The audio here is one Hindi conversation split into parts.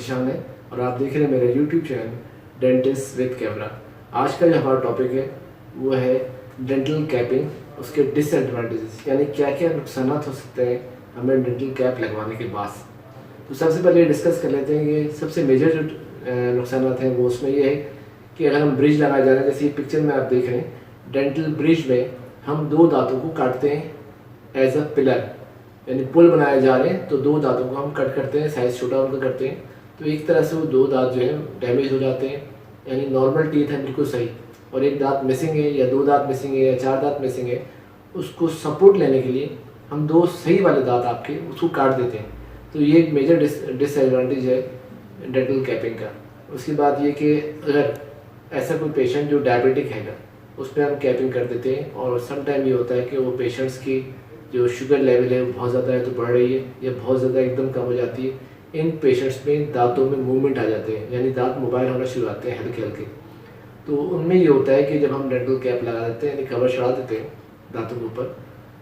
निशान है और आप देख रहे हैं मेरा YouTube channel dentist with camera. आज का जो हमारा टॉपिक है वो है डेंटल कैपिंग, उसके डिसएडवांटेजेस, यानी क्या क्या नुकसान हो सकते हैं हमें डेंटल कैप लगवाने के बाद। तो सबसे पहले डिस्कस कर लेते हैं कि सबसे मेजर जो नुकसान हैं वो उसमें ये है कि अगर हम ब्रिज लगाए जा रहे हैं, जैसे ये पिक्चर में आप देख रहे हैं, डेंटल ब्रिज में हम दो दांतों को काटते हैं एज अ पिलर, यानी पुल बनाए जा रहे हैं तो दो दांतों को हम कट करते हैं, साइज़ छोटा उनका करते हैं, तो एक तरह से वो दो दांत जो है डैमेज हो जाते हैं। यानी नॉर्मल टीथ है बिल्कुल सही और एक दांत मिसिंग है या दो दांत मिसिंग है या चार दांत मिसिंग है, उसको सपोर्ट लेने के लिए हम दो सही वाले दांत आपके उसको काट देते हैं। तो ये एक मेजर डिसएडवांटेज है डेंटल कैपिंग का। उसके बाद ये कि अगर ऐसा कोई पेशेंट जो डायबिटिक हैगा उस पर हम कैपिंग कर देते हैं, और सम टाइम ये होता है कि वो पेशेंट्स की जो शुगर लेवल है वो बहुत ज़्यादा है तो बढ़ रही है या बहुत ज़्यादा एकदम कम हो जाती है। इन पेशेंट्स में दांतों में मूवमेंट आ जाते हैं, यानी दांत मोबाइल होना शुरू होते हैं हल्के हल्के। तो उनमें ये होता है कि जब हम डेंटल कैप लगा देते हैं यानी कवर चढ़ा देते हैं दांतों के ऊपर,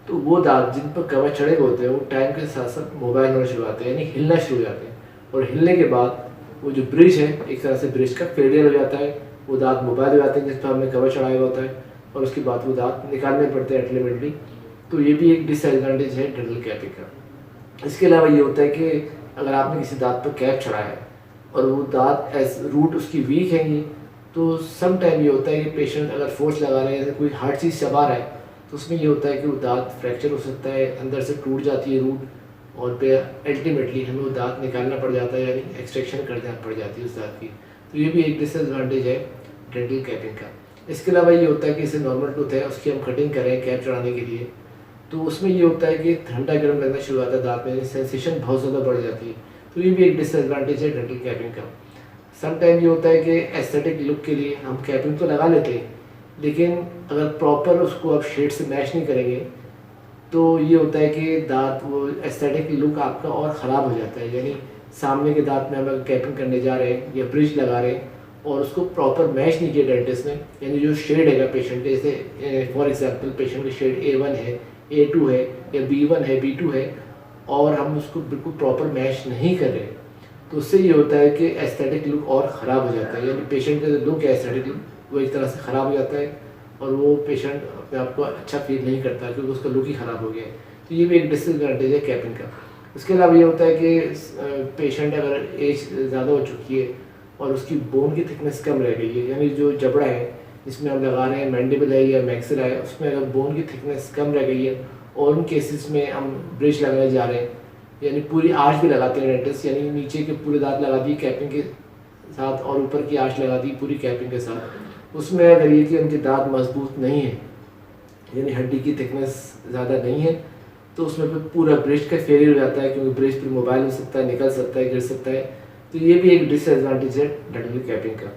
तो वो दांत जिन पर कवर चढ़े हुए होते हैं वो टाइम के साथ साथ मोबाइल होना शुरू होते हैं, यानी हिलना शुरू हो जाते हैं। और हिलने के बाद वो जो ब्रिज है एक तरह से ब्रिज का फेलियर हो जाता है, वो दांत मोबाइल हो जाते हैं जिस पर हमने कवर चढ़ाया होता है, और उसके बाद वो दांत निकालने पड़ते हैं अल्टीमेटली। तो ये भी एक डिसएडवांटेज है डेंटल कैपिंग का। इसके अलावा ये होता है कि अगर आपने किसी दांत पर कैप चढ़ाया है और वो दांत एज रूट उसकी वीक है ये, तो सम टाइम ये होता है कि पेशेंट अगर फोर्स लगा रहे हैं या कोई हार्ड चीज़ चबा रहा है तो उसमें ये होता है कि वो दांत फ्रैक्चर हो सकता है, अंदर से टूट जाती है रूट, और पे अल्टीमेटली हमें वो दांत निकालना पड़ जाता है, यानी एक्सट्रैक्शन करना पड़ जाती है उस दांत की। तो ये भी एक डिसएडवांटेज है डेंटल कैपिंग का। इसके अलावा ये होता है कि इसे नॉर्मल टूथ है उसकी हम कटिंग करें कैप चढ़ाने के लिए, तो उसमें ये होता है कि ठंडा गर्म लगना शुरू होता है दांत में, सेंसेशन बहुत ज़्यादा बढ़ जाती है। तो ये भी एक डिसएडवांटेज है डेंटल कैपिंग का। सम टाइम ये होता है कि एस्थेटिक लुक के लिए हम कैपिंग तो लगा लेते हैं, लेकिन अगर प्रॉपर उसको आप शेड से मैच नहीं करेंगे तो ये होता है कि दांत वो एस्थेटिक लुक आपका और ख़राब हो जाता है। यानी सामने के दांत में हम अगर कैपिंग करने जा रहे हैं या ब्रिज लगा रहे हैं और उसको प्रॉपर मैच नहीं किया डेंटिस्ट ने, यानी जो शेड है पेशेंट के, जैसे फॉर एग्जांपल पेशेंट की शेड A1 है, A2 है या B1 है, B2 है, और हम उसको बिल्कुल प्रॉपर मैच नहीं कर रहे, तो उससे ये होता है कि एस्थेटिक लुक और ख़राब हो जाता है। यानी पेशेंट का जो लुक है एस्थेटिक लुक वो एक तरह से ख़राब हो जाता है और वो पेशेंट अपने आप को अच्छा फील नहीं करता क्योंकि उसका लुक ही ख़राब हो गया है। तो ये भी एक डिसएडवांटेज है कैपिंग का। इसके अलावा ये होता है कि पेशेंट अगर एज ज़्यादा हो चुकी है और उसकी बोन की थिकनेस कम रह गई है, यानी जो जबड़ा है जिसमें हम लगा रहे हैं मैंडिबल है या मैक्सिला है, उसमें अगर बोन की थिकनेस कम रह गई है और उन केसेस में हम ब्रिज लगाने जा रहे हैं, यानी पूरी आर्च भी लगाते हैं डेंटिस्ट, यानी नीचे के पूरे दांत लगा दिए कैपिंग के साथ और ऊपर की आर्च लगा दी पूरी कैपिंग के साथ, उसमें अगर ये कि उनके दांत मजबूत नहीं है यानी हड्डी की थिकनेस ज़्यादा नहीं है, तो उसमें फिर पूरा ब्रिज का फेलियर हो जाता है, क्योंकि ब्रिज पर मोबाइल हो सकता है, निकल सकता है, गिर सकता है। तो ये भी एक डिसएडवांटेज है डेंटल कैपिंग का।